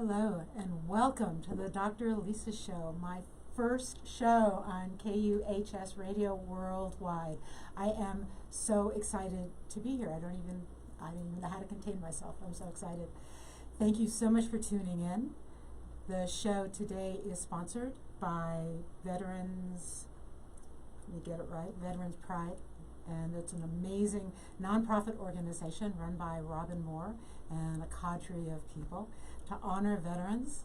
Hello and welcome to the Dr. Elisa Show, my first show on KUHS Radio Worldwide. I am so excited to be here. I don't even know how to contain myself. I'm so excited. Thank you so much for tuning in. The show today is sponsored by Veterans, let me get it right, Veterans Pride. And it's an amazing nonprofit organization run by Robin Moore and a cadre of people to honor veterans.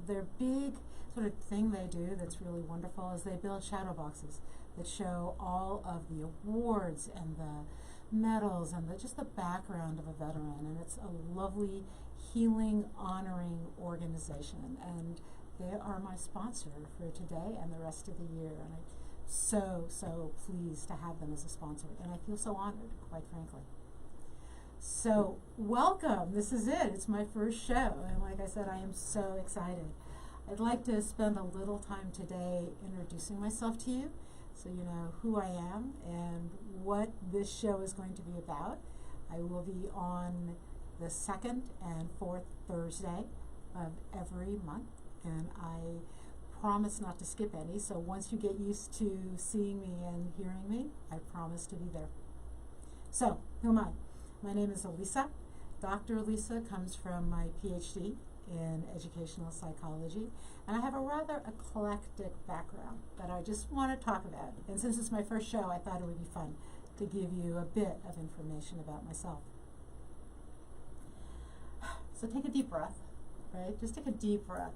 Their big sort of thing they do that's really wonderful is they build shadow boxes that show all of the awards and the medals and just the background of a veteran. And it's a lovely, healing, honoring organization. And they are my sponsor for today and the rest of the year. And I'm so pleased to have them as a sponsor. And I feel so honored, quite frankly. So welcome. This is it. It's my first show. And like I said, I am so excited. I'd like to spend a little time today introducing myself to you so you know who I am and what this show is going to be about. I will be on the second and fourth Thursday of every month, and I promise not to skip any. So once you get used to seeing me and hearing me, I promise to be there. So, who am I? My name is Elisa. Dr. Elisa comes from my PhD in educational psychology, and I have a rather eclectic background that I just want to talk about. And since it's my first show, I thought it would be fun to give you a bit of information about myself. So take a deep breath, right? Just take a deep breath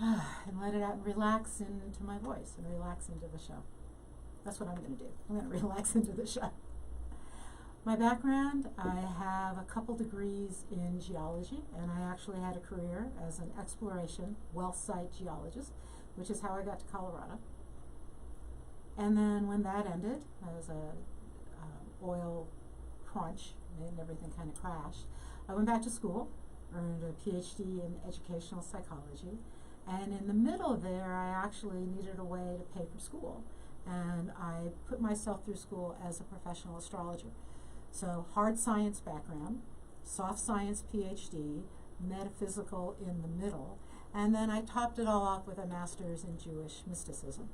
and let it out and relax into my voice and relax into the show. That's what I'm going to do. I'm going to relax into the show. My background, I have a couple degrees in geology, and I actually had a career as an exploration well site geologist, which is how I got to Colorado. And then when that ended, I was a oil crunch and everything kind of crashed. I went back to school, earned a PhD in educational psychology, and in the middle there I actually needed a way to pay for school, and I put myself through school as a professional astrologer. So hard science background, soft science PhD, metaphysical in the middle, and then I topped it all off with a master's in Jewish mysticism.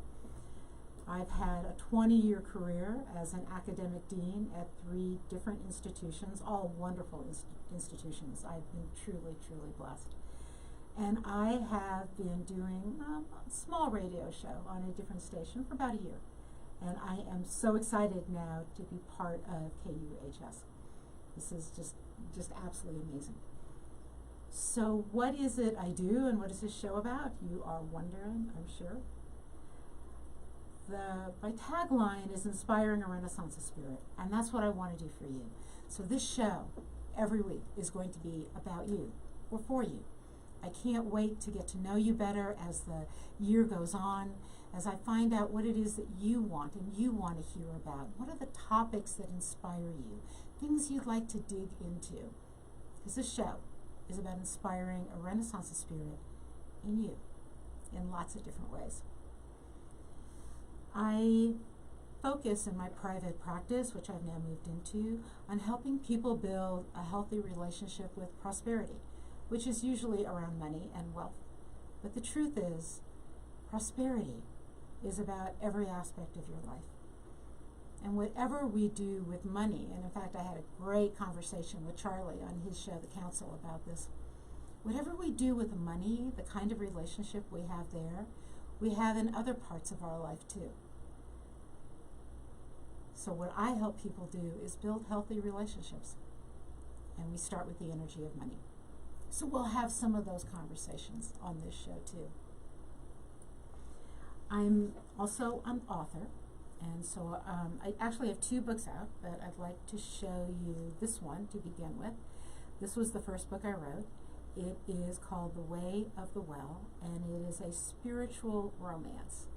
I've had a 20-year career as an academic dean at 3 different institutions, all wonderful institutions. I've been truly blessed. And I have been doing a small radio show on a different station for about a year. And I am so excited now to be part of KUHS. This is just absolutely amazing. So what is it I do and what is this show about? You are wondering, I'm sure. My tagline is inspiring a renaissance of spirit, and that's what I want to do for you. So this show every week is going to be about you or for you. I can't wait to get to know you better as the year goes on, as I find out what it is that you want and you want to hear about. What are the topics that inspire you? Things you'd like to dig into. Because this show is about inspiring a renaissance of spirit in you in lots of different ways. I focus in my private practice, which I've now moved into, on helping people build a healthy relationship with prosperity, which is usually around money and wealth. But the truth is, prosperity is about every aspect of your life. And whatever we do with money, and in fact I had a great conversation with Charlie on his show, The Council, about this. Whatever we do with the money, the kind of relationship we have there, we have in other parts of our life too. So what I help people do is build healthy relationships. And we start with the energy of money. So we'll have some of those conversations on this show too. I'm also an author, and so I actually have 2 books out, but I'd like to show you this one to begin with. This was the first book I wrote. It is called The Way of the Well, and it is a spiritual romance.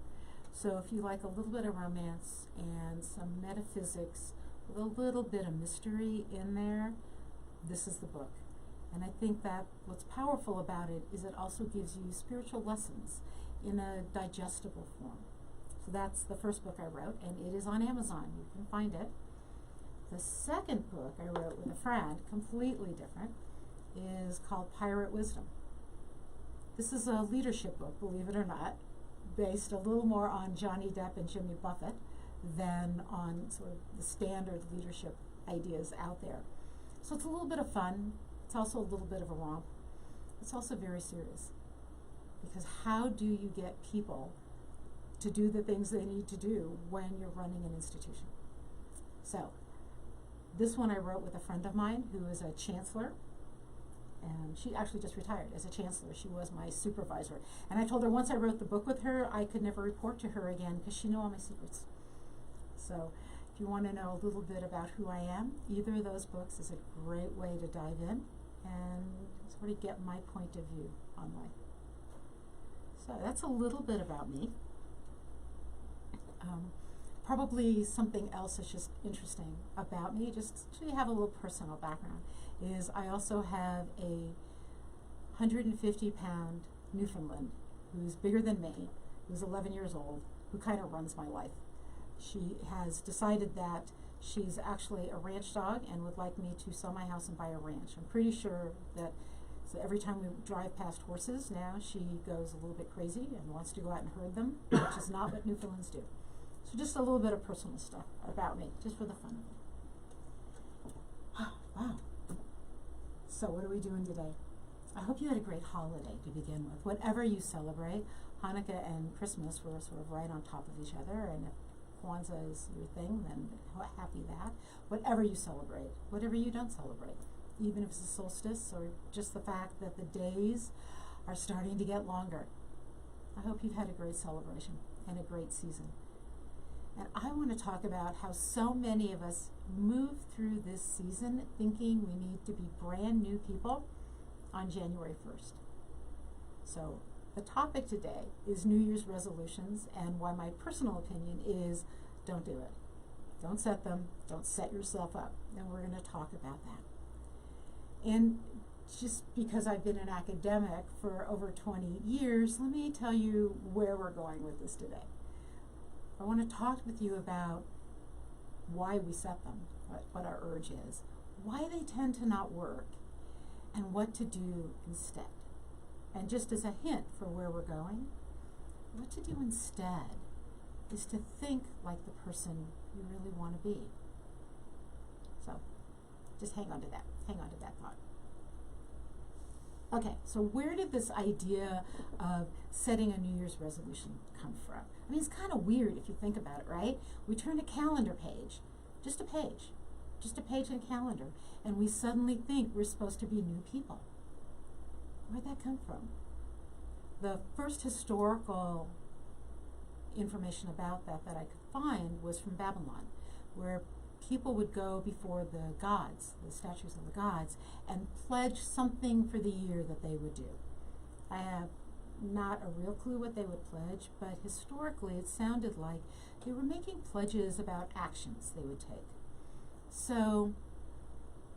So if you like a little bit of romance and some metaphysics with a little bit of mystery in there, this is the book. And I think that what's powerful about it is it also gives you spiritual lessons in a digestible form. So that's the first book I wrote, and it is on Amazon. You can find it. The second book I wrote with a friend, completely different, is called Pirate Wisdom. This is a leadership book, believe it or not, based a little more on Johnny Depp and Jimmy Buffett than on sort of the standard leadership ideas out there. So it's a little bit of fun. It's also a little bit of a romp. It's also very serious. Because how do you get people to do the things they need to do when you're running an institution? So, this one I wrote with a friend of mine who is a chancellor, and she actually just retired as a chancellor. She was my supervisor. And I told her once I wrote the book with her, I could never report to her again because she knew all my secrets. So, if you want to know a little bit about who I am, either of those books is a great way to dive in and sort of get my point of view on life. So that's a little bit about me. Probably something else that's just interesting about me, just so you have a little personal background, is I also have a 150-pound Newfoundland who's bigger than me, who's 11 years old, who kind of runs my life. She has decided that she's actually a ranch dog and would like me to sell my house and buy a ranch. I'm pretty sure that so every time we drive past horses now, she goes a little bit crazy and wants to go out and herd them, which is not what Newfoundlands do. So just a little bit of personal stuff about me, just for the fun of it. Wow. So what are we doing today? I hope you had a great holiday to begin with. Whatever you celebrate, Hanukkah and Christmas were sort of right on top of each other, and if Kwanzaa is your thing, then happy that. Whatever you celebrate, whatever you don't celebrate, even if it's a solstice or just the fact that the days are starting to get longer. I hope you've had a great celebration and a great season. And I want to talk about how so many of us move through this season thinking we need to be brand new people on January 1st. So the topic today is New Year's resolutions, and why my personal opinion is don't do it. Don't set them. Don't set yourself up. And we're going to talk about that. And just because I've been an academic for over 20 years, let me tell you where we're going with this today. I want to talk with you about why we set them, what our urge is, why they tend to not work, and what to do instead. And just as a hint for where we're going, what to do instead is to think like the person you really want to be. So just hang on to that. Hang on to that thought. Okay, so where did this idea of setting a New Year's resolution come from? I mean, it's kind of weird if you think about it, right? We turn a calendar page, just a page in a calendar, and we suddenly think we're supposed to be new people. Where'd that come from? The first historical information about that I could find was from Babylon, where people would go before the gods, the statues of the gods, and pledge something for the year that they would do. I have not a real clue what they would pledge, but historically it sounded like they were making pledges about actions they would take. So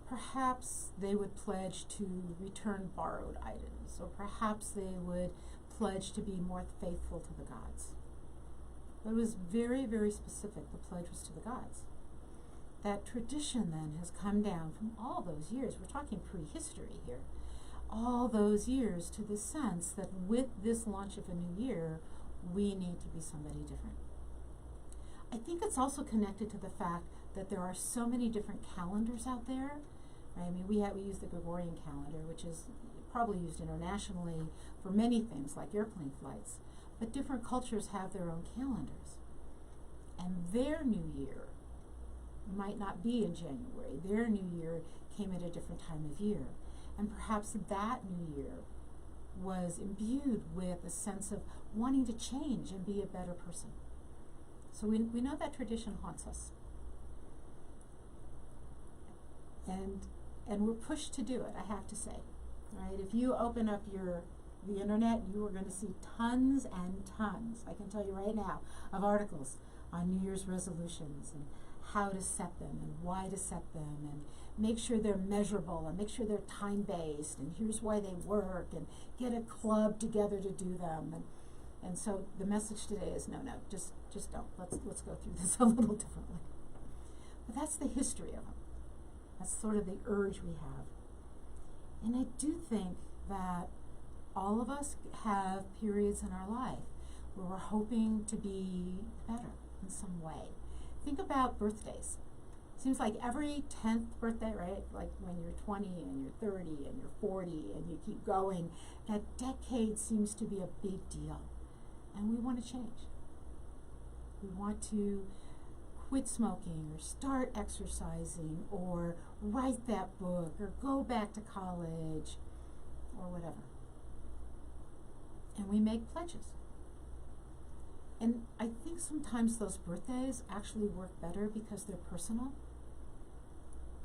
perhaps they would pledge to return borrowed items, or perhaps they would pledge to be more faithful to the gods. But it was very, very specific. The pledge was to the gods. That tradition then has come down from all those years. We're talking prehistory here. All those years to the sense that with this launch of a new year, we need to be somebody different. I think it's also connected to the fact that there are so many different calendars out there. Right? I mean, we use the Gregorian calendar, which is probably used internationally for many things like airplane flights. But different cultures have their own calendars. And their new year might not be in January. Their new year came at a different time of year. And perhaps that new year was imbued with a sense of wanting to change and be a better person. So we know that tradition haunts us. And we're pushed to do it, I have to say. Right? If you open up the internet, you are going to see tons and tons, I can tell you right now, of articles on New Year's resolutions and how to set them and why to set them, and make sure they're measurable and make sure they're time-based, and here's why they work, and get a club together to do them. And so the message today is no, just don't. Let's go through this a little differently. But that's the history of them. That's sort of the urge we have. And I do think that All of us have periods in our life where we're hoping to be better in some way. Think about birthdays. Seems like every 10th birthday, right? Like when you're 20 and you're 30 and you're 40 and you keep going, that decade seems to be a big deal. And we want to change. We want to quit smoking or start exercising or write that book or go back to college or whatever. And we make pledges. And I think sometimes those birthdays actually work better because they're personal.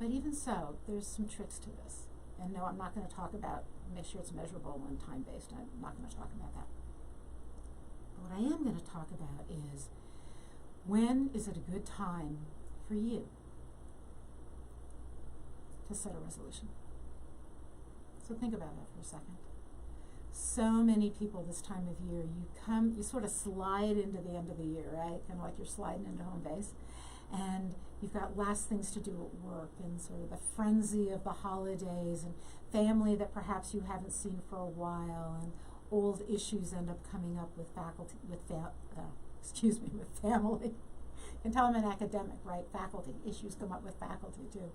But even so, there's some tricks to this. And no, I'm not going to talk about, make sure it's measurable and time-based. I'm not going to talk about that. But what I am going to talk about is, when is it a good time for you to set a resolution? So think about that for a second. So many people this time of year, you sort of slide into the end of the year, right? Kind of like you're sliding into home base. And you've got last things to do at work and sort of the frenzy of the holidays and family that perhaps you haven't seen for a while, and old issues end up coming up with with family. You can tell I'm an academic, right? Faculty. Issues come up with faculty too.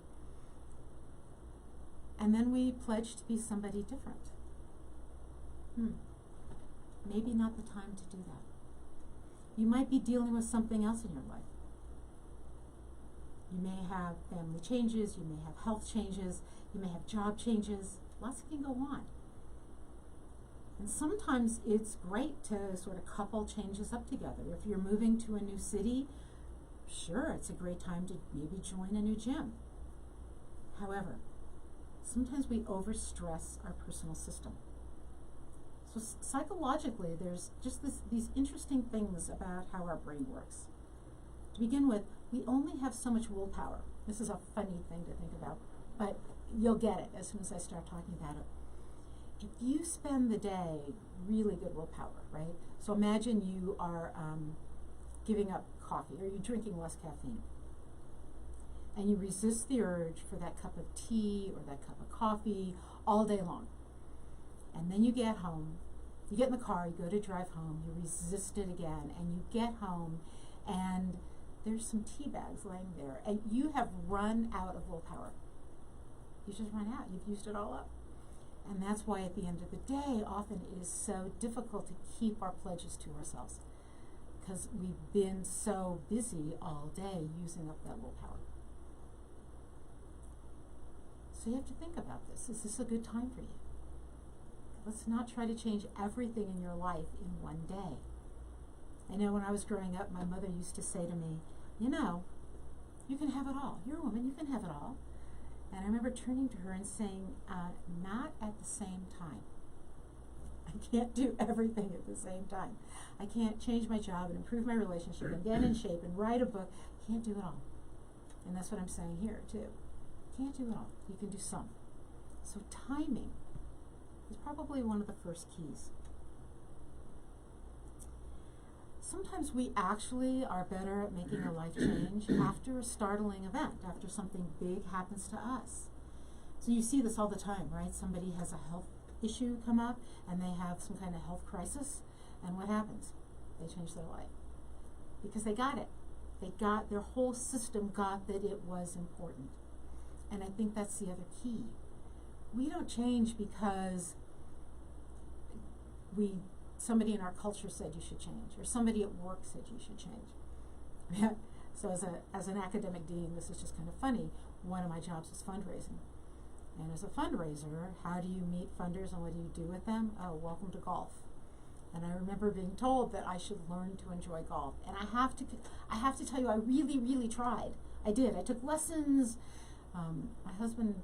And then we pledge to be somebody different. Maybe not the time to do that. You might be dealing with something else in your life. You may have family changes, you may have health changes, you may have job changes. Lots can go on. And sometimes it's great to sort of couple changes up together. If you're moving to a new city, sure, it's a great time to maybe join a new gym. However, sometimes we overstress our personal system. So psychologically, there's just these interesting things about how our brain works. To begin with, we only have so much willpower. This is a funny thing to think about, but you'll get it as soon as I start talking about it. If you spend the day really good willpower, right? So imagine you are giving up coffee, or you're drinking less caffeine, and you resist the urge for that cup of tea or that cup of coffee all day long. And then you get home, you get in the car, you go to drive home, you resist it again, and you get home, and there's some tea bags laying there, and you have run out of willpower. You just run out. You've used it all up. And that's why at the end of the day, often it is so difficult to keep our pledges to ourselves, because we've been so busy all day using up that willpower. So you have to think about this. Is this a good time for you? Let's not try to change everything in your life in one day. I know when I was growing up, my mother used to say to me, you know, you can have it all. You're a woman, you can have it all. And I remember turning to her and saying, not at the same time. I can't do everything at the same time. I can't change my job and improve my relationship and get in shape and write a book. Can't do it all. And that's what I'm saying here too. Can't do it all. You can do some. So timing is probably one of the first keys. Sometimes we actually are better at making a life change after a startling event, after something big happens to us. So you see this all the time, right? Somebody has a health issue come up and they have some kind of health crisis, and what happens? They change their life because they got it. Their whole system got that it was important. And I think that's the other key. We don't change because somebody in our culture said you should change, or somebody at work said you should change. So as an academic dean, this is just kind of funny. One of my jobs was fundraising. And as a fundraiser, how do you meet funders and what do you do with them? Oh, welcome to golf. And I remember being told that I should learn to enjoy golf. And I have to tell you, I really, really tried. I did. I took lessons. My husband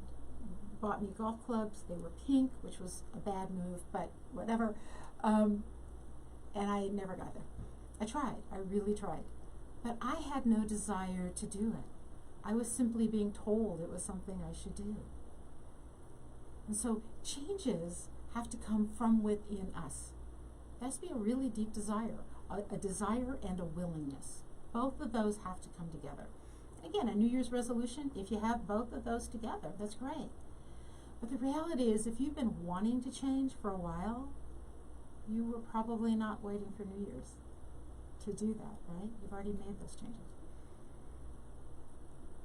bought me golf clubs. They were pink, which was a bad move, but whatever. And I never got there. I tried. I really tried. But I had no desire to do it. I was simply being told it was something I should do. And so changes have to come from within us. There has to be a really deep desire, a desire and a willingness. Both of those have to come together. And again, a New Year's resolution, if you have both of those together, that's great. But the reality is, if you've been wanting to change for a while, you were probably not waiting for New Year's to do that, right? You've already made those changes.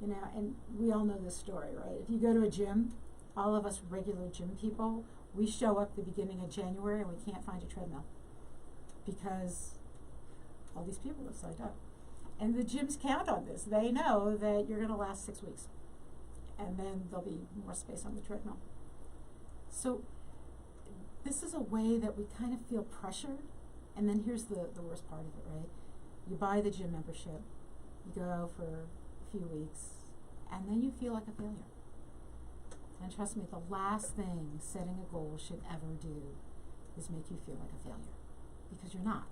You know, and we all know this story, right? If you go to a gym, all of us regular gym people, we show up the beginning of January and we can't find a treadmill because all these people have signed up. And the gyms count on this. They know that you're going to last 6 weeks. And then there'll be more space on the treadmill. So this is a way that we kind of feel pressured. And then here's the worst part of it, right? You buy the gym membership. You go for a few weeks. And then you feel like a failure. And trust me, the last thing setting a goal should ever do is make you feel like a failure. Because you're not.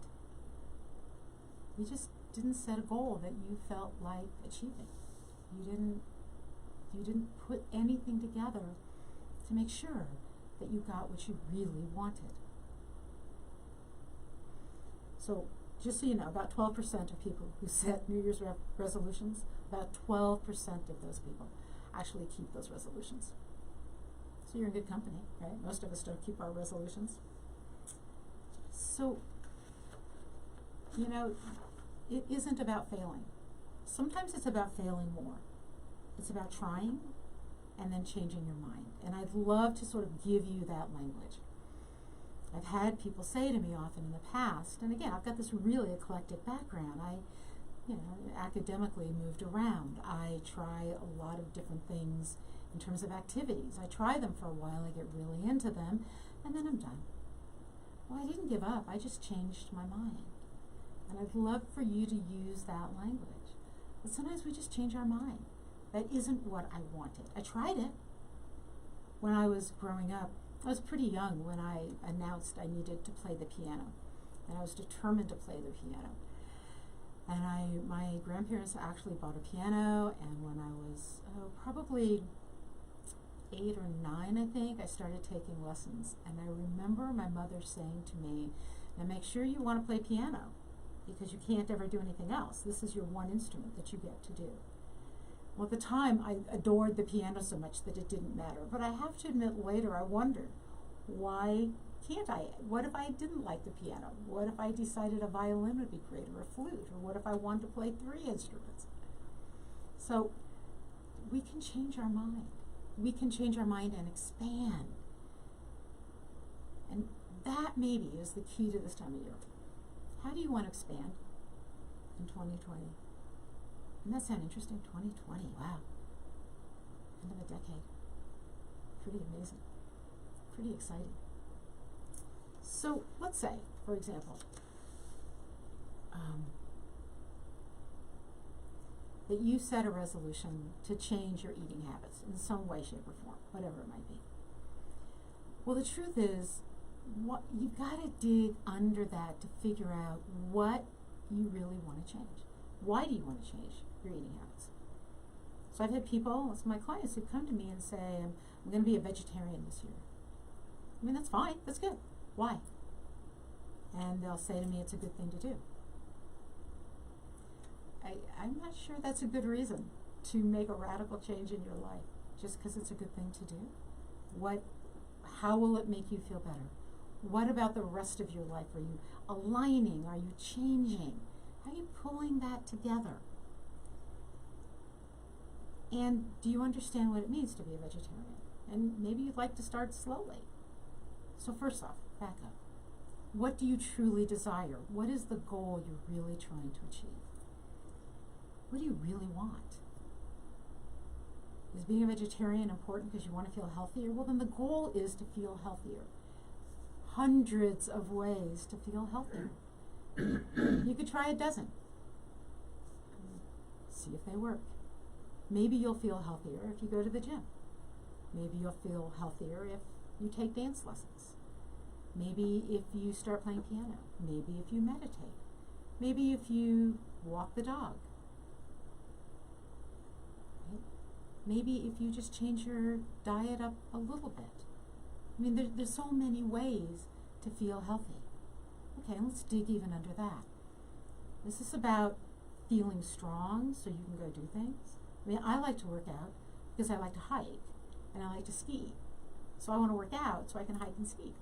You just didn't set a goal that you felt like achieving. You didn't put anything together to make sure that you got what you really wanted. So, just so you know, about 12% of people who set New Year's resolutions, about 12% of those people actually keep those resolutions. So you're in good company, right? Most of us don't keep our resolutions. So, you know, it isn't about failing. Sometimes it's about failing more. It's about trying and then changing your mind. And I'd love to sort of give you that language. I've had people say to me often in the past, and again, I've got this really eclectic background. I, academically moved around. I try a lot of different things in terms of activities. I try them for a while, I get really into them, and then I'm done. Well, I didn't give up. I just changed my mind. And I'd love for you to use that language. But sometimes we just change our mind. That isn't what I wanted. I tried it. When I was growing up, I was pretty young when I announced I needed to play the piano. And I was determined to play the piano. And my grandparents actually bought a piano, and when I was probably 8 or 9, I think, I started taking lessons. And I remember my mother saying to me, now make sure you want to play piano, because you can't ever do anything else. This is your one instrument that you get to do. Well, at the time, I adored the piano so much that it didn't matter. But I have to admit, later I wondered, why can't I? What if I didn't like the piano? What if I decided a violin would be great, or a flute? Or what if I wanted to play 3 instruments? So we can change our mind. We can change our mind and expand. And that maybe is the key to this time of year. How do you want to expand in 2020? Doesn't that sound interesting? 2020, wow. End of a decade. Pretty amazing. Pretty exciting. So let's say, for example, that you set a resolution to change your eating habits in some way, shape, or form, whatever it might be. Well, the truth is, you've got to dig under that to figure out what you really want to change. Why do you want to change your eating habits? So I've had people, some of my clients, who come to me and say, I'm going to be a vegetarian this year. I mean, that's fine. That's good. Why? And they'll say to me, it's a good thing to do. I'm not sure that's a good reason to make a radical change in your life, just because it's a good thing to do. How will it make you feel better? What about the rest of your life? Are you aligning? Are you changing? How are you pulling that together? And do you understand what it means to be a vegetarian? And maybe you'd like to start slowly. So first off, back up. What do you truly desire? What is the goal you're really trying to achieve? What do you really want? Is being a vegetarian important because you want to feel healthier? Well, then the goal is to feel healthier. Hundreds of ways to feel healthier. You could try a dozen. See if they work. Maybe you'll feel healthier if you go to the gym. Maybe you'll feel healthier if you take dance lessons. Maybe if you start playing piano. Maybe if you meditate. Maybe if you walk the dog. Right? Maybe if you just change your diet up a little bit. I mean, there's so many ways to feel healthy. Okay, let's dig even under that. This is about feeling strong so you can go do things. I mean, I like to work out because I like to hike and I like to ski. So I want to work out so I can hike and ski.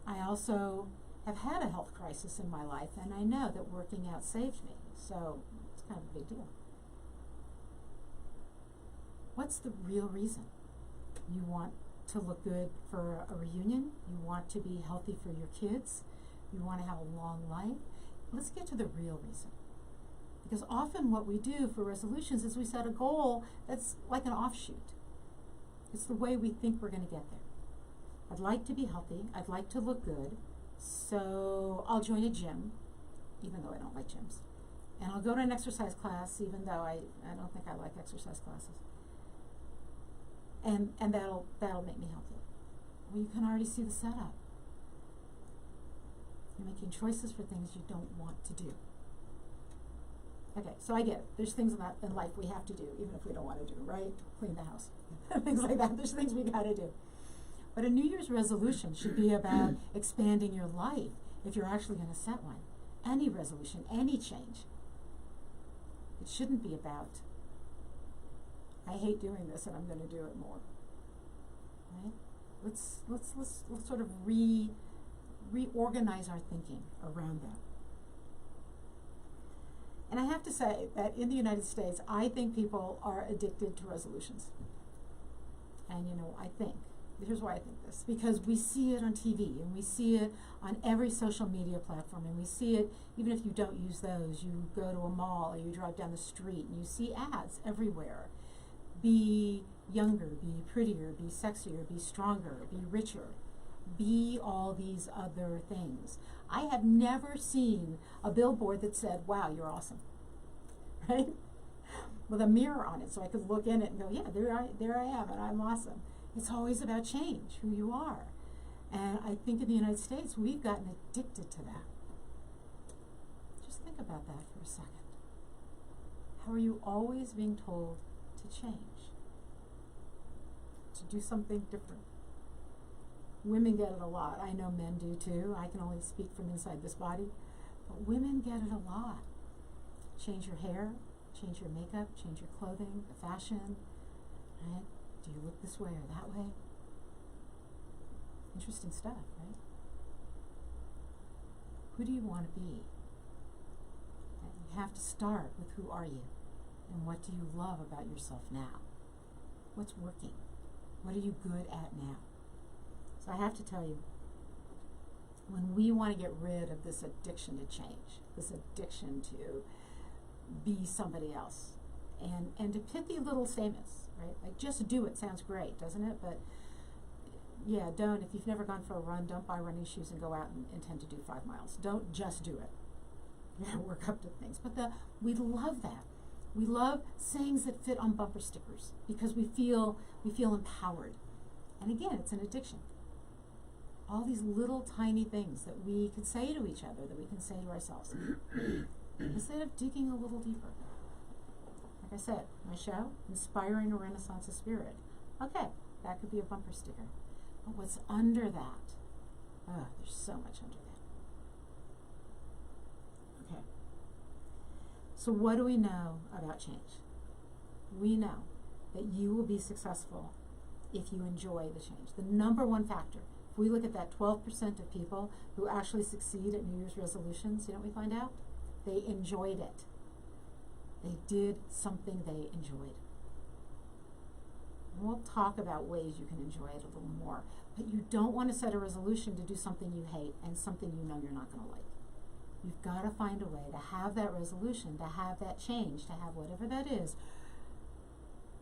I also have had a health crisis in my life, and I know that working out saved me, so it's kind of a big deal. What's the real reason? You want to look good for a reunion? You want to be healthy for your kids? You want to have a long life? Let's get to the real reason. Because often what we do for resolutions is we set a goal that's like an offshoot. It's the way we think we're going to get there. I'd like to be healthy. I'd like to look good. So I'll join a gym, even though I don't like gyms. And I'll go to an exercise class, even though I don't think I like exercise classes. And that'll make me healthy. Well, you can already see the setup. You're making choices for things you don't want to do. Okay, so I get it. There's things in life we have to do, even if we don't want to do, right? Clean the house, things like that. There's things we got to do. But a New Year's resolution should be about expanding your life if you're actually going to set one. Any resolution, any change. It shouldn't be about, I hate doing this and I'm going to do it more. Right? Let's sort of reorganize our thinking around that. And I have to say that in the United States, I think people are addicted to resolutions. And here's why I think this. Because we see it on TV, and we see it on every social media platform, and we see it, even if you don't use those, you go to a mall or you drive down the street and you see ads everywhere. Be younger, be prettier, be sexier, be stronger, be richer. Be all these other things. I have never seen a billboard that said, wow, you're awesome, right? With a mirror on it so I could look in it and go, yeah, there I am and I'm awesome. It's always about change, who you are. And I think in the United States, we've gotten addicted to that. Just think about that for a second. How are you always being told to change? To do something different? Women get it a lot. I know men do too. I can only speak from inside this body. But women get it a lot. Change your hair, change your makeup, change your clothing, the fashion, right? Do you look this way or that way? Interesting stuff, right? Who do you want to be? You have to start with who are you? And what do you love about yourself now? What's working? What are you good at now? So I have to tell you, when we want to get rid of this addiction to change, this addiction to be somebody else, and to pithy little statements, right? Like, just do it sounds great, doesn't it? But yeah, don't. If you've never gone for a run, don't buy running shoes and go out and intend to do 5 miles. Don't just do it. You gotta work up to things. But we love that. We love sayings that fit on bumper stickers because we feel empowered. And again, it's an addiction. All these little tiny things that we can say to each other, that we can say to ourselves, instead of digging a little deeper. Like I said, my show, Inspiring a Renaissance of Spirit. Okay, that could be a bumper sticker. But what's under that? There's so much under that. Okay. So what do we know about change? We know that you will be successful if you enjoy the change. The number one factor. If we look at that 12% of people who actually succeed at New Year's resolutions, you know what we find out? They enjoyed it. They did something they enjoyed. We'll talk about ways you can enjoy it a little more, but you don't want to set a resolution to do something you hate and something you know you're not going to like. You've got to find a way to have that resolution, to have that change, to have whatever that is,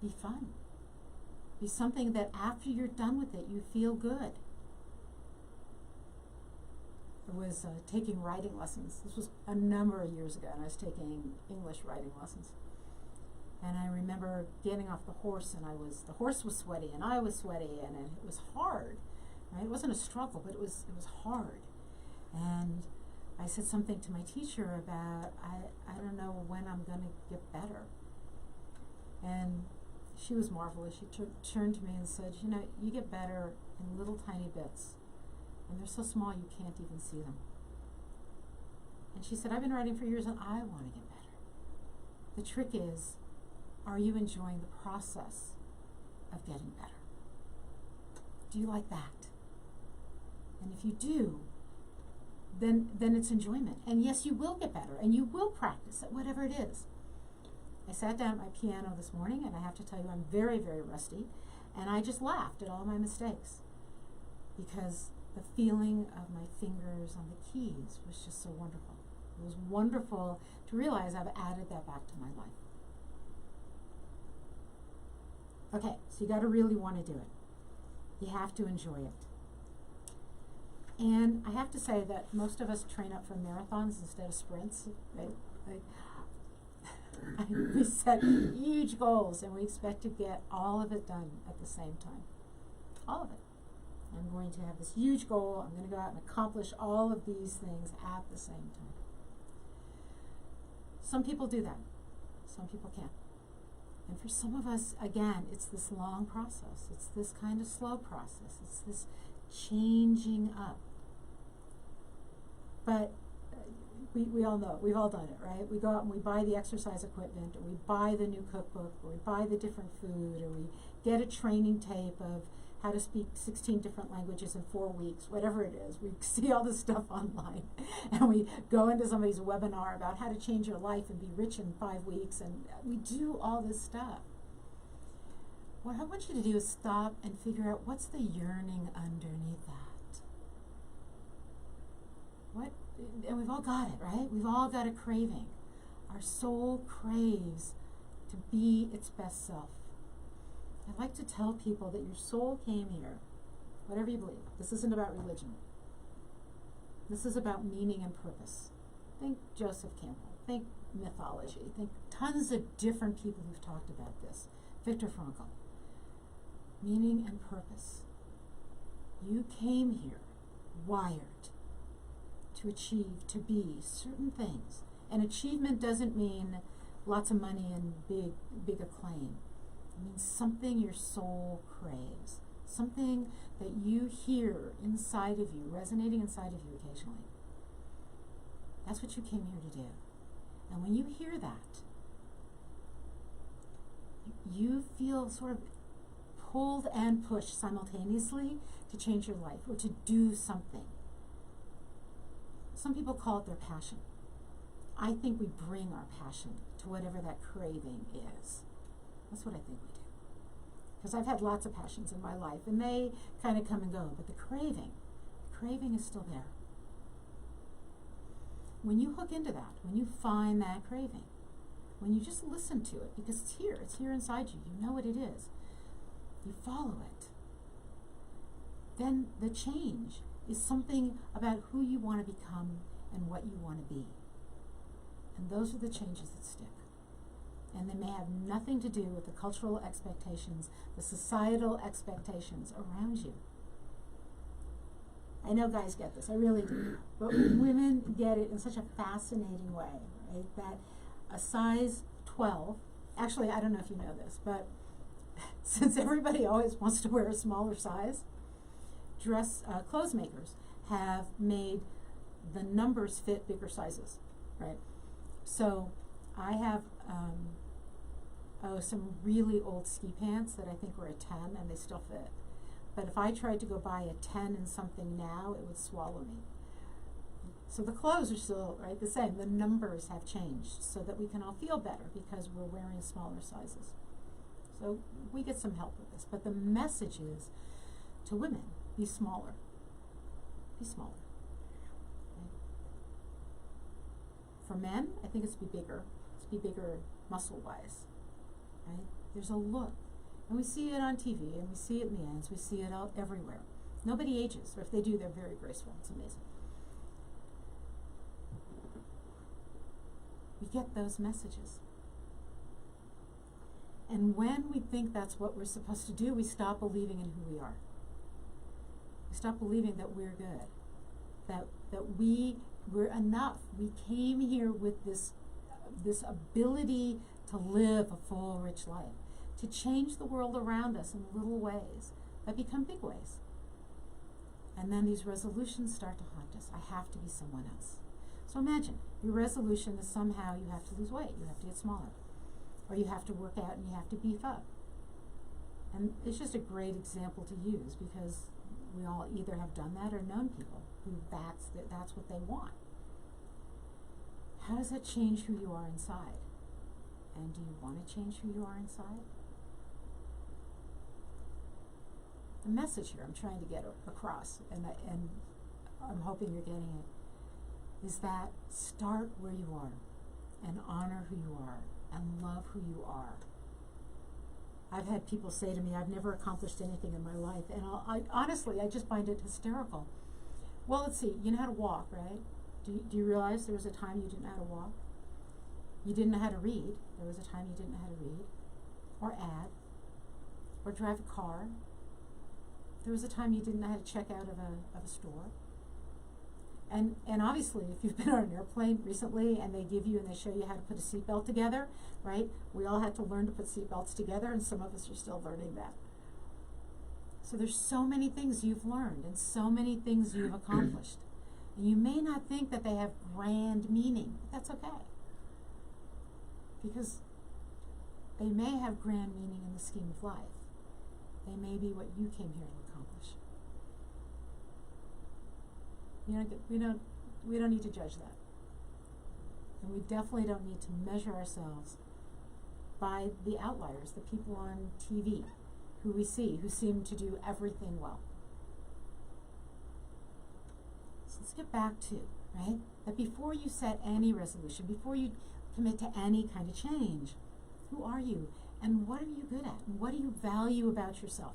be fun. Be something that after you're done with it, you feel good. I was taking writing lessons. This was a number of years ago, and I was taking English writing lessons. And I remember getting off the horse, and the horse was sweaty, and I was sweaty, and it was hard. Right? It wasn't a struggle, but it was hard. And I said something to my teacher about, I don't know when I'm going to get better. And she was marvelous. She turned to me and said, you get better in little tiny bits. And they're so small you can't even see them. And she said, I've been writing for years and I want to get better. The trick is, are you enjoying the process of getting better? Do you like that? And if you do, then it's enjoyment. And yes, you will get better, and you will practice at whatever it is. I sat down at my piano this morning, and I have to tell you I'm very, very rusty, and I just laughed at all my mistakes because the feeling of my fingers on the keys was just so wonderful. It was wonderful to realize I've added that back to my life. Okay, so you got to really want to do it. You have to enjoy it. And I have to say that most of us train up for marathons instead of sprints. Right? We set huge goals and we expect to get all of it done at the same time. All of it. I'm going to have this huge goal. I'm going to go out and accomplish all of these things at the same time. Some people do that. Some people can't. And for some of us, again, it's this long process. It's this kind of slow process. It's this changing up. But we all know, we've all done it, right? We go out and we buy the exercise equipment, or we buy the new cookbook, or we buy the different food, or we get a training tape of how to speak 16 different languages in 4 weeks, whatever it is. We see all this stuff online, and we go into somebody's webinar about how to change your life and be rich in 5 weeks, and we do all this stuff. What I want you to do is stop and figure out what's the yearning underneath that. And we've all got it, right? We've all got a craving. Our soul craves to be its best self. I'd like to tell people that your soul came here, whatever you believe. This isn't about religion. This is about meaning and purpose. Think Joseph Campbell. Think mythology. Think tons of different people who've talked about this. Viktor Frankl. Meaning and purpose. You came here wired to achieve, to be certain things. And achievement doesn't mean lots of money and big acclaim. It means something your soul craves, something that you hear inside of you, resonating inside of you occasionally. That's what you came here to do. And when you hear that, you feel sort of pulled and pushed simultaneously to change your life or to do something. Some people call it their passion. I think we bring our passion to whatever that craving is. That's what I think we do. Because I've had lots of passions in my life, and they kind of come and go, but the craving is still there. When you hook into that, when you find that craving, when you just listen to it, because it's here inside you, you know what it is, you follow it, then the change is something about who you want to become and what you want to be. And those are the changes that stick. And they may have nothing to do with the cultural expectations, the societal expectations around you. I know guys get this, I really do. But women get it in such a fascinating way, right? That a size 12, actually I don't know if you know this, but since everybody always wants to wear a smaller size, clothes makers have made the numbers fit bigger sizes, right? So I have some really old ski pants that I think were a 10 and they still fit. But if I tried to go buy a 10 in something now, it would swallow me. So the clothes are still the same. The numbers have changed so that we can all feel better because we're wearing smaller sizes. So we get some help with this. But the message is to women, be smaller. Be smaller. Okay? For men, I think it's to be bigger. It's to be bigger muscle-wise. Right? There's a look. And we see it on TV, and we see it in the ads. We see it out everywhere. Nobody ages, or if they do, they're very graceful. It's amazing. We get those messages. And when we think that's what we're supposed to do, we stop believing in who we are. We stop believing that we're good, that we're enough. We came here with this ability to live a full, rich life, to change the world around us in little ways that become big ways. And then these resolutions start to haunt us. I have to be someone else. So imagine, your resolution is somehow you have to lose weight, you have to get smaller, or you have to work out and you have to beef up. And it's just a great example to use because we all either have done that or known people who that's what they want. How does that change who you are inside? And do you want to change who you are inside? The message here I'm trying to get across, and I'm hoping you're getting it, is that start where you are and honor who you are and love who you are. I've had people say to me, I've never accomplished anything in my life, and honestly, I just find it hysterical. Well, let's see, you know how to walk, right? Do you realize there was a time you didn't know how to walk? You didn't know how to read. There was a time you didn't know how to read, or add, or drive a car. There was a time you didn't know how to check out of a store. And obviously, if you've been on an airplane recently and they show you how to put a seatbelt together, right? We all had to learn to put seatbelts together, and some of us are still learning that. So there's so many things you've learned and so many things you've accomplished. And you may not think that they have grand meaning, but that's okay. Because they may have grand meaning in the scheme of life. They may be what you came here to accomplish. We don't need to judge that. And we definitely don't need to measure ourselves by the outliers, the people on TV who we see, who seem to do everything well. So let's get back to, right, that before you set any resolution, before you commit to any kind of change, who are you? And what are you good at? And what do you value about yourself?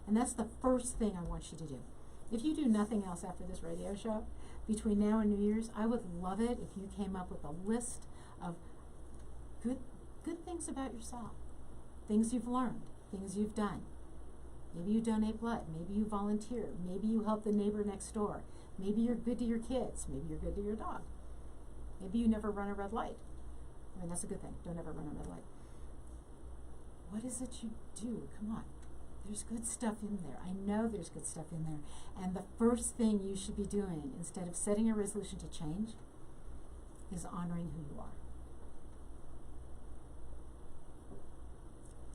And that's the first thing I want you to do. If you do nothing else after this radio show, between now and New Year's, I would love it if you came up with a list of good things about yourself. Things you've learned, things you've done. Maybe you donate blood, maybe you volunteer, maybe you help the neighbor next door, maybe you're good to your kids, maybe you're good to your dog. Maybe you never run a red light. I mean, that's a good thing. Don't ever run a red light. What is it you do? Come on. There's good stuff in there. I know there's good stuff in there. And the first thing you should be doing, instead of setting a resolution to change, is honoring who you are.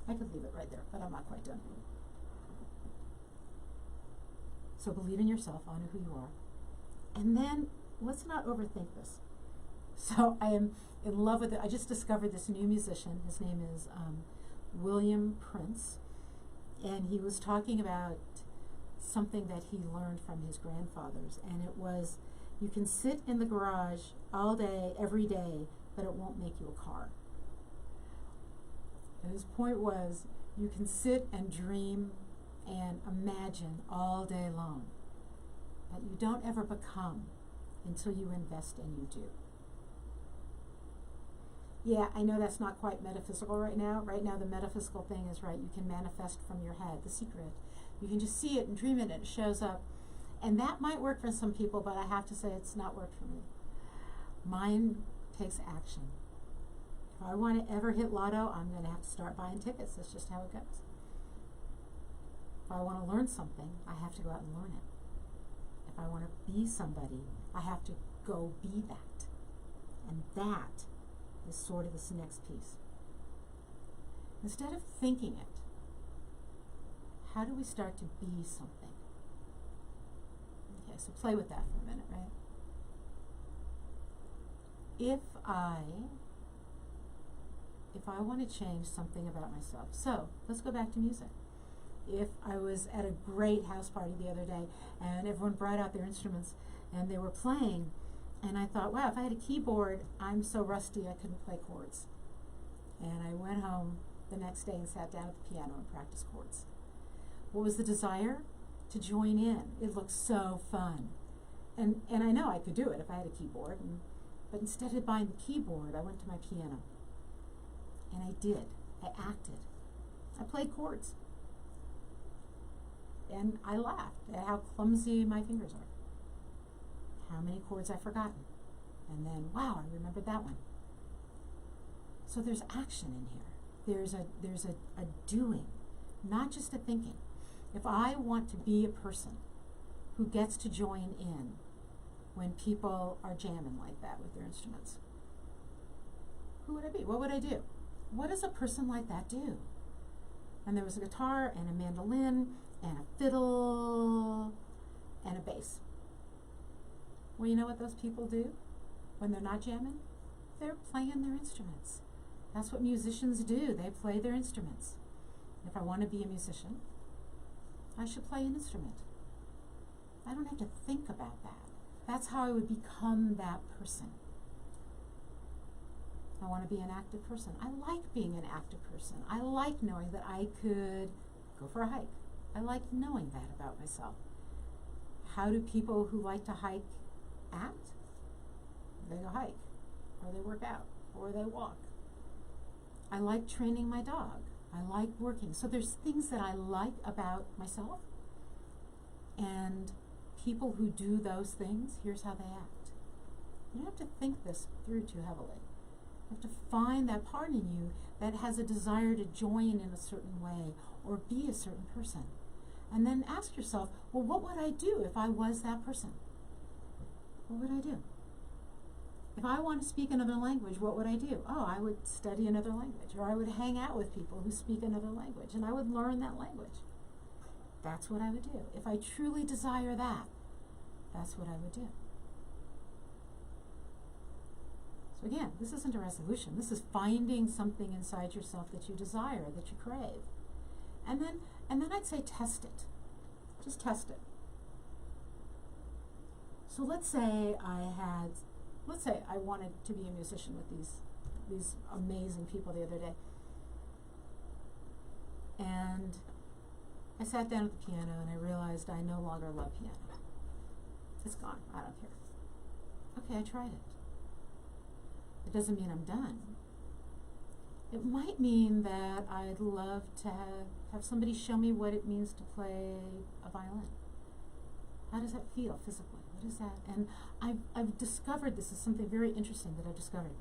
I could leave it right there, but I'm not quite done. So believe in yourself, honor who you are. And then let's not overthink this. So I am in love with it. I just discovered this new musician. His name is William Prince. And he was talking about something that he learned from his grandfathers. And it was, you can sit in the garage all day, every day, but it won't make you a car. And his point was, you can sit and dream and imagine all day long, but you don't ever become until you invest and you do. Yeah, I know that's not quite metaphysical right now. Right now the metaphysical thing is, right, you can manifest from your head, the secret. You can just see it and dream it and it shows up. And that might work for some people, but I have to say it's not worked for me. Mine takes action. If I want to ever hit lotto, I'm going to have to start buying tickets. That's just how it goes. If I want to learn something, I have to go out and learn it. If I want to be somebody, I have to go be that. And that is sort of this next piece. Instead of thinking it, how do we start to be something? Okay, so play with that for a minute, right? If I want to change something about myself, so let's go back to music. If I was at a great house party the other day and everyone brought out their instruments and they were playing, and I thought, wow, if I had a keyboard, I'm so rusty I couldn't play chords. And I went home the next day and sat down at the piano and practiced chords. What was the desire? To join in. It looked so fun. And I know I could do it if I had a keyboard. But instead of buying the keyboard, I went to my piano. And I did. I acted. I played chords. And I laughed at how clumsy my fingers are. How many chords I've forgotten. And then, wow, I remembered that one. So there's action in here. There's a doing, not just a thinking. If I want to be a person who gets to join in when people are jamming like that with their instruments, who would I be? What would I do? What does a person like that do? And there was a guitar and a mandolin and a fiddle and a bass. Well, you know what those people do when they're not jamming? They're playing their instruments. That's what musicians do. They play their instruments. If I want to be a musician, I should play an instrument. I don't have to think about that. That's how I would become that person. I want to be an active person. I like being an active person. I like knowing that I could go for a hike. I like knowing that about myself. How do people who like to hike act? They go hike, or they work out, or they walk. I like training my dog. I like working. So there's things that I like about myself, and people who do those things, here's how they act. You don't have to think this through too heavily. You have to find that part in you that has a desire to join in a certain way or be a certain person. And then ask yourself, well, what would I do if I was that person? What would I do? If I want to speak another language, what would I do? Oh, I would study another language, or I would hang out with people who speak another language, and I would learn that language. That's what I would do. If I truly desire that, that's what I would do. So again, this isn't a resolution. This is finding something inside yourself that you desire, that you crave. And then I'd say test it. Just test it. So let's say I wanted to be a musician with these amazing people the other day. And I sat down at the piano and I realized I no longer love piano. It's gone. I don't care. Okay, I tried it. It doesn't mean I'm done. It might mean that I'd love to have somebody show me what it means to play a violin. How does that feel physically? What is that? And I've discovered, this is something very interesting that I've discovered.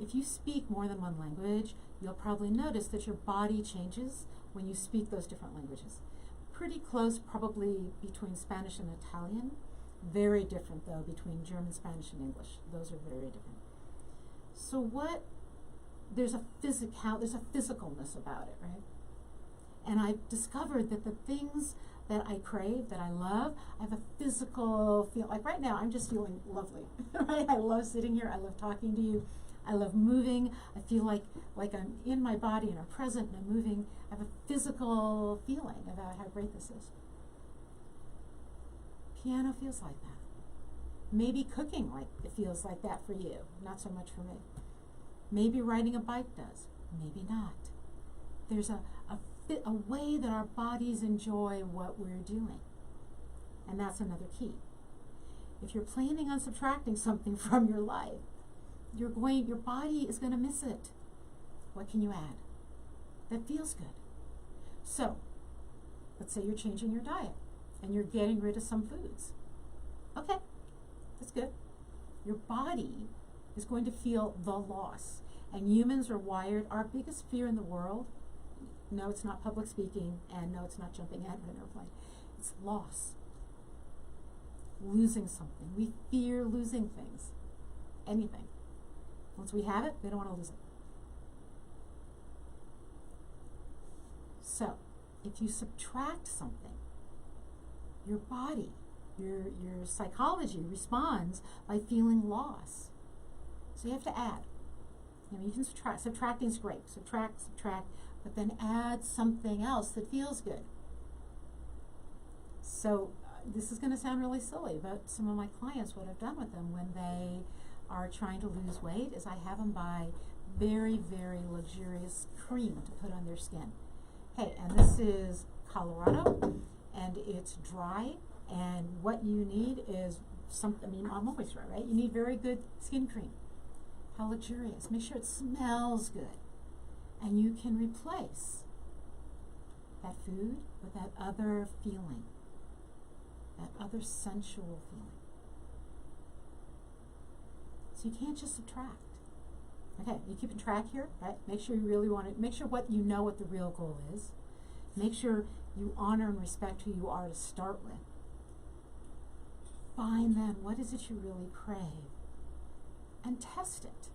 If you speak more than one language, you'll probably notice that your body changes when you speak those different languages. Pretty close probably between Spanish and Italian. Very different though between German, Spanish, and English. Those are very different. So there's a physicalness about it, right? And I've discovered that the things that I crave, that I love, I have a physical feel. Like right now, I'm just feeling lovely, right? I love sitting here. I love talking to you. I love moving. I feel like I'm in my body and I'm present and I'm moving. I have a physical feeling about how great this is. Piano feels like that. Maybe cooking like it feels like that for you, not so much for me. Maybe riding a bike does, maybe not. There's a way that our bodies enjoy what we're doing. And that's another key. If you're planning on subtracting something from your life, your body is going to miss it. What can you add that feels good? So, let's say you're changing your diet and you're getting rid of some foods. Okay, that's good. Your body is going to feel the loss. And humans are wired, our biggest fear in the world, no, it's not public speaking, and no, it's not jumping out of an airplane. It's loss. Losing something. We fear losing things. Anything. Once we have it, we don't want to lose it. So, if you subtract something, your body, your psychology responds by feeling loss. So you have to add. You know, you can subtract. Subtracting is great. Subtract, but then add something else that feels good. So this is going to sound really silly, but some of my clients, what I've done with them when they are trying to lose weight is I have them buy very, very luxurious cream to put on their skin. Hey, and this is Colorado, and it's dry, and what you need is something, I mean, I'm always dry, right? You need very good skin cream. How luxurious. Make sure it smells good. And you can replace that food with that other feeling, that other sensual feeling. So you can't just subtract. Okay, you keeping track here, right? Make sure you really want to, make sure what you know what the real goal is. Make sure you honor and respect who you are to start with. Find then, what is it you really crave? And test it.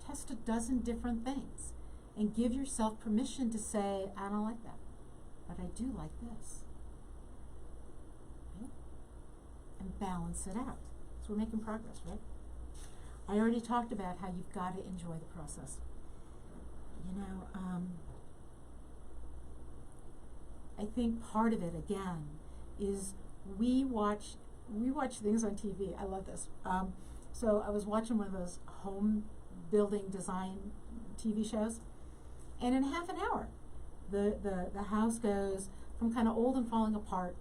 Test a dozen different things. And give yourself permission to say, I don't like that. but I do like this. Right? And balance it out. So we're making progress, right? I already talked about how you've got to enjoy the process. You know, I think part of it, again, is we watch things on TV. I love this. So I was watching one of those home building design TV shows, and in half an hour, the house goes from kind of old and falling apart,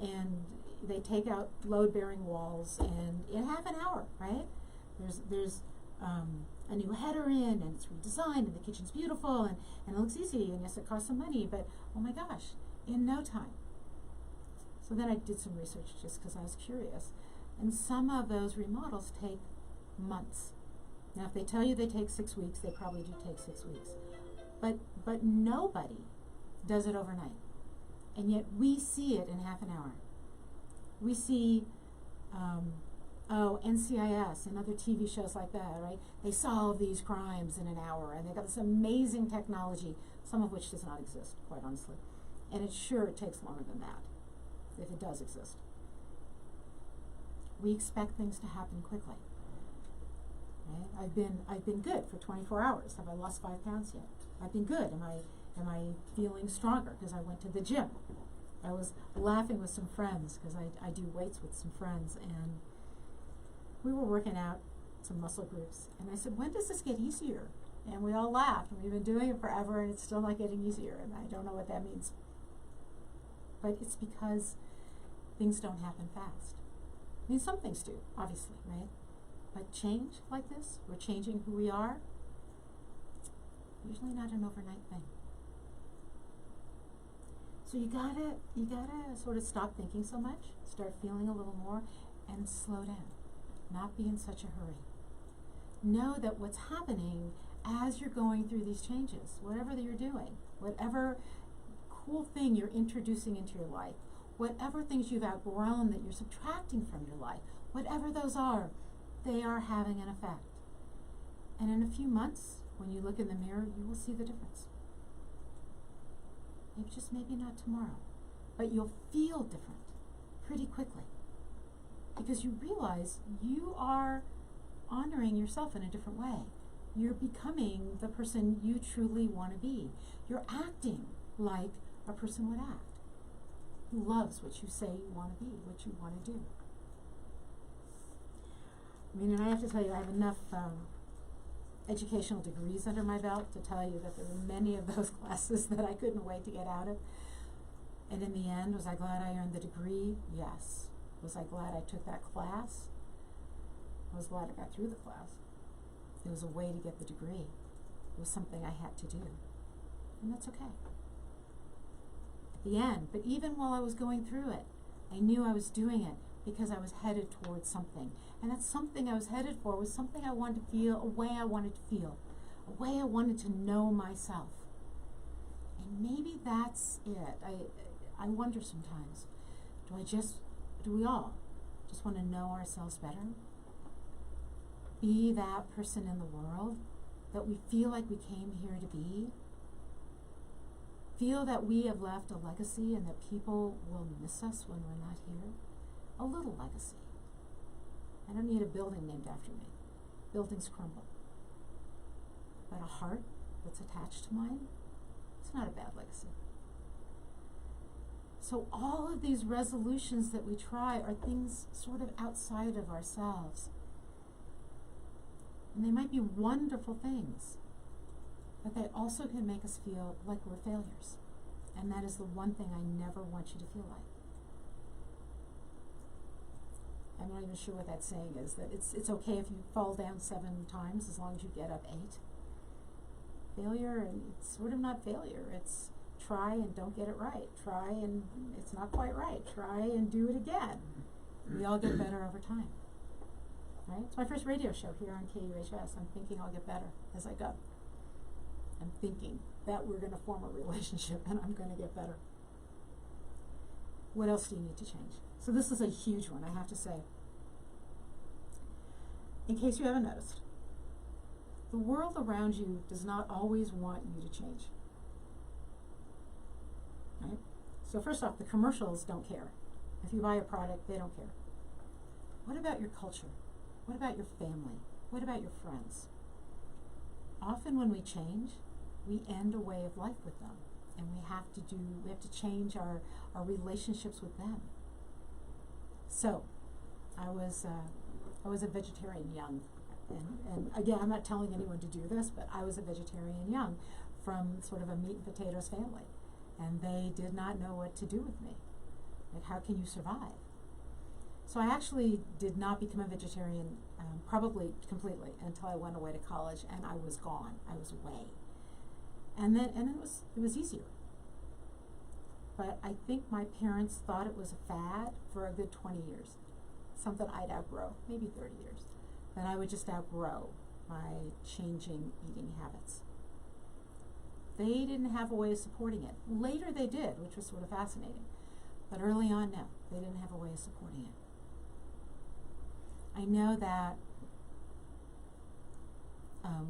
and they take out load-bearing walls, and in half an hour, right? There's a new header in, and it's redesigned, and the kitchen's beautiful, and it looks easy, and yes, it costs some money, but oh my gosh, in no time. So then I did some research just because I was curious, and some of those remodels take months. Now, if they tell you they take 6 weeks, they probably do take 6 weeks. But nobody does it overnight, and yet we see it in half an hour. We see, NCIS and other TV shows like that, right? They solve these crimes in an hour, and they've got this amazing technology, some of which does not exist, quite honestly. And it takes longer than that, if it does exist. We expect things to happen quickly. Right? I've been good for 24 hours. Have I lost 5 pounds yet? I've been good. Am I feeling stronger because I went to the gym? I was laughing with some friends because I do weights with some friends, and we were working out some muscle groups, and I said, when does this get easier? And we all laughed, and we've been doing it forever, and it's still not getting easier, and I don't know what that means. But it's because things don't happen fast. I mean, some things do, obviously, right? But change like this, we're changing who we are, usually not an overnight thing. So you gotta sort of stop thinking so much, start feeling a little more, and slow down. Not be in such a hurry. Know that what's happening as you're going through these changes, whatever that you're doing, whatever cool thing you're introducing into your life, whatever things you've outgrown that you're subtracting from your life, whatever those are, they are having an effect. And in a few months, when you look in the mirror, you will see the difference. Maybe not tomorrow, but you'll feel different pretty quickly, because you realize you are honoring yourself in a different way. You're becoming the person you truly want to be. You're acting like a person would act, who loves what you say you want to be, what you want to do. I mean, and I have to tell you, I have enough educational degrees under my belt to tell you that there were many of those classes that I couldn't wait to get out of. And in the end, was I glad I earned the degree? Yes. Was I glad I took that class? I was glad I got through the class. It was a way to get the degree. It was something I had to do. And that's okay. At the end, but even while I was going through it, I knew I was doing it because I was headed towards something. And that something I was headed for was something I wanted to feel, a way I wanted to feel, a way I wanted to know myself. And maybe that's it. I wonder sometimes, do we all just want to know ourselves better? Be that person in the world that we feel like we came here to be? Feel that we have left a legacy and that people will miss us when we're not here? A little legacy. I don't need a building named after me. Buildings crumble. But a heart that's attached to mine, it's not a bad legacy. So all of these resolutions that we try are things sort of outside of ourselves. And they might be wonderful things, but they also can make us feel like we're failures. And that is the one thing I never want you to feel like. I'm not even sure what that saying is, that it's okay if you fall down 7 times as long as you get up 8. Failure, and it's sort of not failure. It's try and don't get it right. Try and it's not quite right. Try and do it again. We all get better over time. Right? It's my first radio show here on KUHS. I'm thinking I'll get better as I go. I'm thinking that we're going to form a relationship and I'm going to get better. What else do you need to change? So this is a huge one, I have to say. In case you haven't noticed, the world around you does not always want you to change. right? So first off, the commercials don't care. If you buy a product, they don't care. What about your culture? What about your family? What about your friends? Often when we change, we end a way of life with them, and we have to change our relationships with them. So, I was a vegetarian young, and again, I'm not telling anyone to do this, but I was a vegetarian young from sort of a meat and potatoes family, and they did not know what to do with me. Like, how can you survive? So I actually did not become a vegetarian probably completely until I went away to college, and I was gone. I was away. And then it was easier. But I think my parents thought it was a fad for a good 20 years. Something I'd outgrow, maybe 30 years. That I would just outgrow my changing eating habits. They didn't have a way of supporting it. Later they did, which was sort of fascinating. But early on, no, they didn't have a way of supporting it. I know that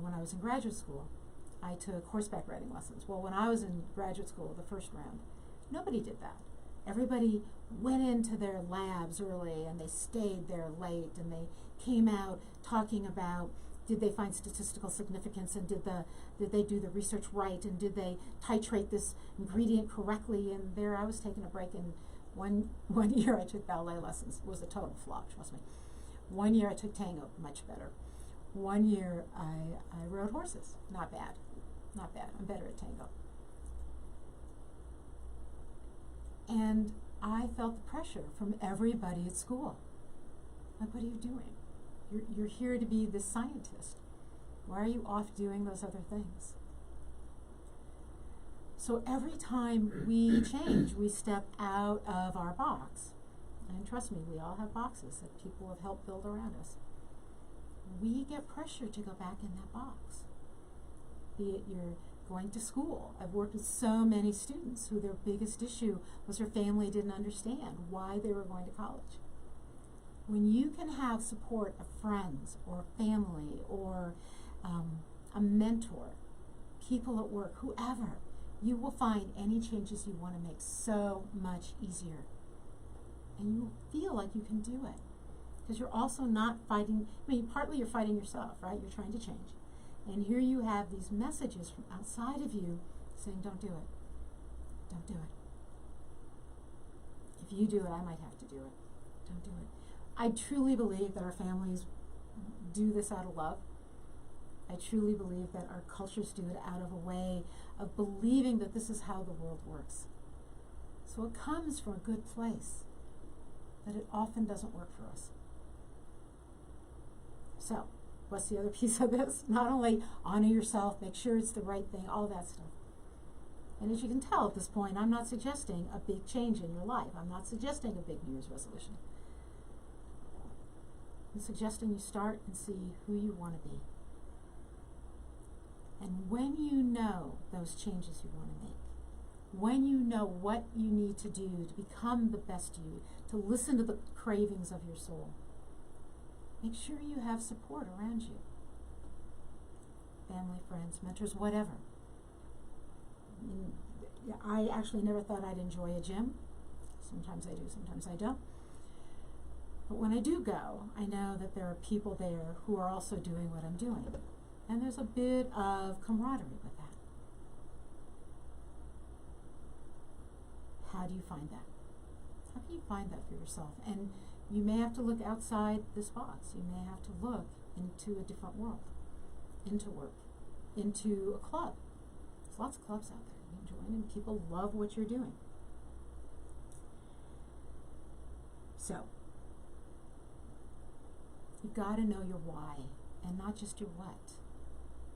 when I was in graduate school, I took horseback riding lessons. Well, when I was in graduate school, the first round, nobody did that. Everybody went into their labs early, and they stayed there late, and they came out talking about, did they find statistical significance, and did they do the research right, and did they titrate this ingredient correctly? And there I was taking a break, and one year I took ballet lessons. It was a total flop, trust me. One year I took tango, much better. One year I rode horses, not bad, not bad. I'm better at tango. And I felt the pressure from everybody at school. Like, what are you doing? You're here to be this scientist. Why are you off doing those other things? So every time we change, we step out of our box. And trust me, we all have boxes that people have helped build around us. We get pressure to go back in that box. Be it you're going to school. I've worked with so many students who their biggest issue was their family didn't understand why they were going to college. When you can have support of friends or family or a mentor, people at work, whoever, you will find any changes you want to make so much easier. And you feel like you can do it. Because you're also not fighting, partly you're fighting yourself, right? You're trying to change. And here you have these messages from outside of you saying, don't do it. Don't do it. If you do it, I might have to do it. Don't do it. I truly believe that our families do this out of love. I truly believe that our cultures do it out of a way of believing that this is how the world works. So it comes from a good place, but it often doesn't work for us. So, what's the other piece of this? Not only honor yourself, make sure it's the right thing, all that stuff. And as you can tell at this point, I'm not suggesting a big change in your life. I'm not suggesting a big New Year's resolution. I'm suggesting you start and see who you want to be. And when you know those changes you want to make, when you know what you need to do to become the best you, to listen to the cravings of your soul, make sure you have support around you. Family, friends, mentors, whatever. I actually never thought I'd enjoy a gym. Sometimes I do, sometimes I don't. But when I do go, I know that there are people there who are also doing what I'm doing. And there's a bit of camaraderie with that. How do you find that? How can you find that for yourself? And you may have to look outside this box. You may have to look into a different world, into work, into a club. There's lots of clubs out there. You can join and people love what you're doing. So, you've got to know your why and not just your what.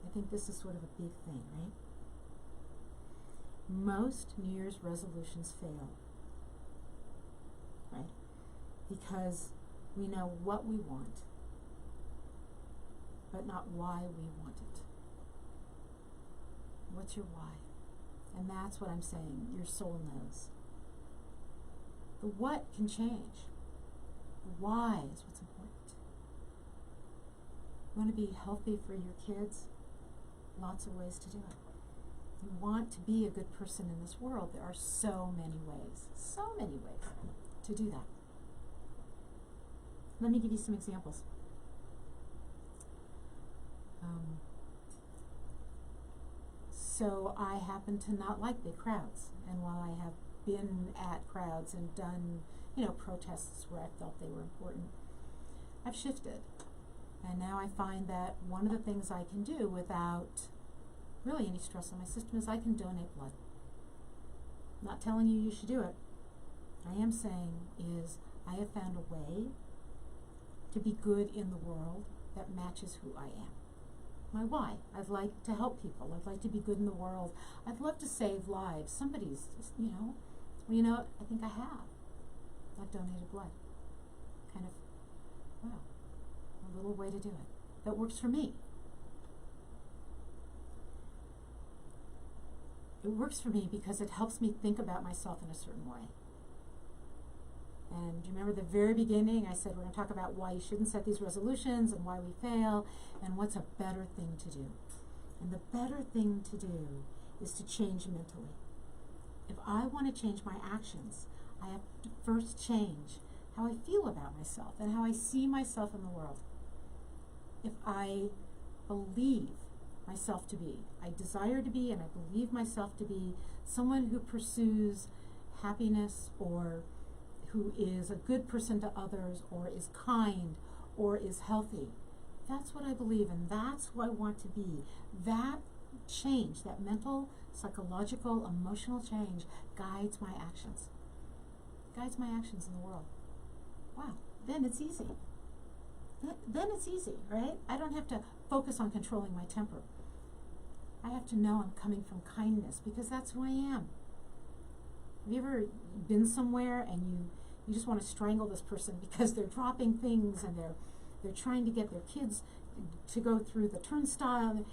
I think this is sort of a big thing, right? Most New Year's resolutions fail, right? Because we know what we want, but not why we want it. What's your why? And that's what I'm saying, your soul knows. The what can change. The why is what's important. You want to be healthy for your kids? Lots of ways to do it. you want to be a good person in this world, there are so many ways to do that. Let me give you some examples. So I happen to not like big crowds, and while I have been at crowds and done, protests where I felt they were important, I've shifted. And now I find that one of the things I can do without really any stress on my system is I can donate blood. I'm not telling you should do it. I am saying is I have found a way to be good in the world that matches who I am. My why. I'd like to help people. I'd like to be good in the world. I'd love to save lives. Somebody's just, I think I have. I've donated blood. Kind of, wow, a little way to do it. That works for me. It works for me because it helps me think about myself in a certain way. And do you remember the very beginning I said we're going to talk about why you shouldn't set these resolutions and why we fail and what's a better thing to do. And the better thing to do is to change mentally. If I want to change my actions, I have to first change how I feel about myself and how I see myself in the world. If I believe myself to be, I desire to be, and I believe myself to be someone who pursues happiness, or who is a good person to others, or is kind, or is healthy. That's what I believe, and that's who I want to be. That change, that mental, psychological, emotional change guides my actions. Guides my actions in the world. Wow, then it's easy. Then it's easy, right? I don't have to focus on controlling my temper. I have to know I'm coming from kindness because that's who I am. Have you ever been somewhere and you just want to strangle this person because they're dropping things and they're trying to get their kids to go through the turnstile?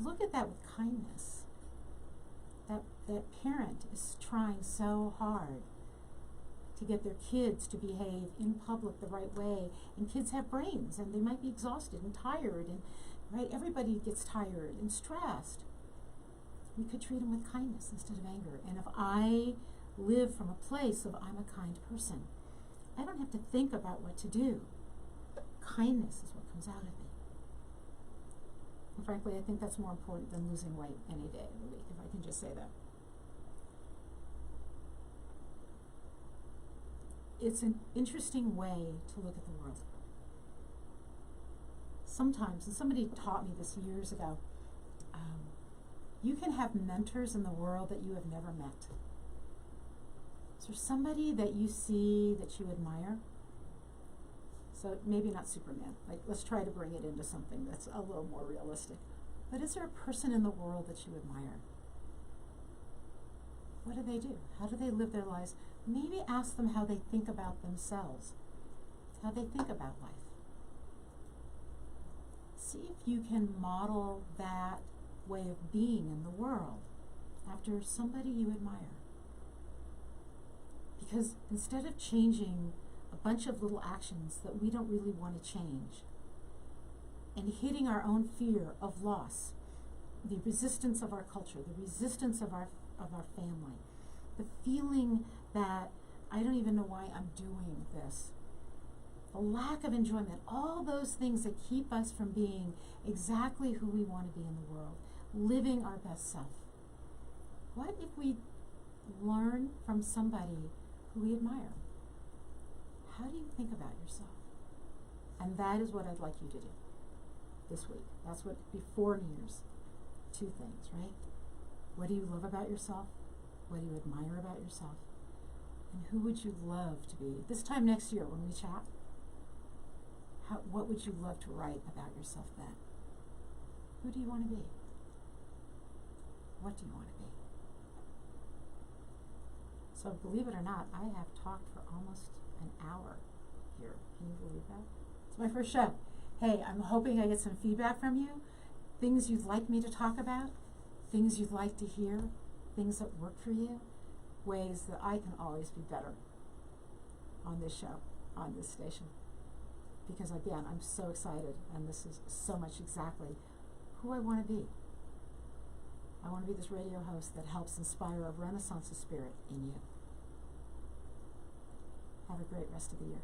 Look at that with kindness. That parent is trying so hard to get their kids to behave in public the right way, and kids have brains and they might be exhausted and tired, and right, everybody gets tired and stressed. We could treat them with kindness instead of anger. And if I live from a place of I'm a kind person, I don't have to think about what to do. Kindness is what comes out of me. And frankly, I think that's more important than losing weight any day of the week, if I can just say that. It's an interesting way to look at the world. Sometimes, and somebody taught me this years ago, you can have mentors in the world that you have never met. Is there somebody that you see that you admire? So maybe not Superman. Like, let's try to bring it into something that's a little more realistic. But is there a person in the world that you admire? What do they do? How do they live their lives? Maybe ask them how they think about themselves, how they think about life. See if you can model that way of being in the world after somebody you admire. Because instead of changing a bunch of little actions that we don't really want to change, and hitting our own fear of loss, the resistance of our culture, the resistance of our family, the feeling that I don't even know why I'm doing this, the lack of enjoyment, all those things that keep us from being exactly who we want to be in the world, living our best self. What if we learn from somebody who we admire? How do you think about yourself? And that is what I'd like you to do this week. That's what, before New Year's, 2 things, right? What do you love about yourself? What do you admire about yourself? And who would you love to be? This time next year when we chat, what would you love to write about yourself then? Who do you want to be? What do you want to be? So believe it or not, I have talked for almost an hour here. Can you believe that? It's my first show. Hey, I'm hoping I get some feedback from you. Things you'd like me to talk about, things you'd like to hear, things that work for you, ways that I can always be better on this show, on this station. Because again, I'm so excited, and this is so much exactly who I want to be. I want to be this radio host that helps inspire a renaissance of spirit in you. Have a great rest of the year.